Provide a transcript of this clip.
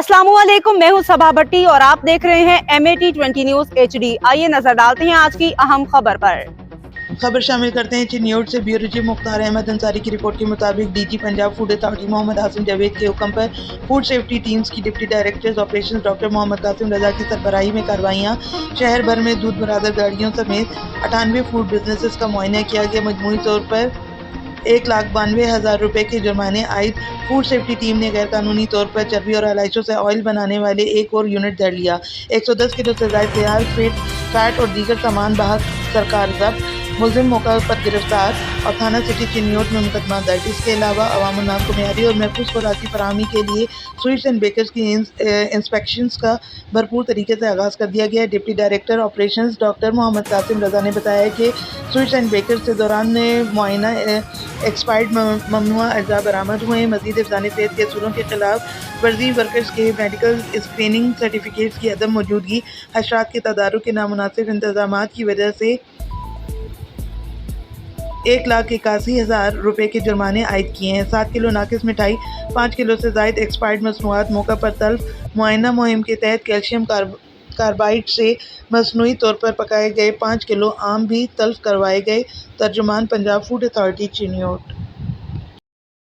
अस्सलामुअलैकुम, मैं हूं सबा भट्टी और आप देख रहे हैं MAT20 न्यूज HD। आइए नजर डालते हैं आज की अहम खबर पर। खबर शामिल करते हैं चिन्योट से। ब्यूरो चीफ मुख्तार अहमद अंसारी की रिपोर्ट के मुताबिक DG Punjab food authority Mohammad Hashim Javed के हुक्म पर फूड सेफ्टी टीम्स की deputy directors operations doctor Mohammad Qasim Raza की सरबराही में कार्रवाइयाँ। शहर भर में दूध बरादर गाड़ियों समेत 98 फूड बिजनेसेस का मुआयना किया गया। मजमूई तौर पर 1,92,000 रुपए के जुर्माने आयद। फूड सेफ्टी टीम ने गैर कानूनी तौर पर चर्बी और आलाइशों से ऑयल बनाने वाले एक और यूनिट धर लिया। 110 किलो से ज्यादा तैयार फैट और दीगर सामान बहक सरकार जब्त। मुलजिम मौका पर गिरफ्तार और थाना सिटी चिन्योट में मुकदमा दर्ज। इसके अलावा अवाम उन्नास को मेयारी और महफूज खुराक की फराहमी के लिए स्वीट्स एंड बेकर्स की इंस्पेक्शंस का भरपूर तरीके से आगाज़ कर दिया गया है। Deputy director operations doctor Mohammad Qasim Raza ने बताया कि स्वीट्स एंड बेकर्स के दौरान मुआयना एक्सपायर्ड ममनुआ अज्जा बरामद हुए। मज़ीद हिफ़्ज़ान सेहत के असूलों के खिलाफ वर्जी, वर्कर्स के मेडिकल स्क्रीनिंग सर्टिफिकेट्स की अदम मौजूदगी, हशरात के तदारुक के नामुनासिब इंतजामात की वजह से 1,81,000 रुपए के जुर्माने आयद किए हैं। 7 किलो नाकिस मिठाई, 5 किलो से ज़ायद एक्सपायर्ड मसनूआत मौका पर तल्फ। मुआयना मुहिम के तहत कैल्शियम कार्बाइड से मसनूई तौर पर पकाए गए 5 किलो आम भी तल्फ करवाए गए। तर्जुमान पंजाब फूड अथॉरिटी चिन्योट।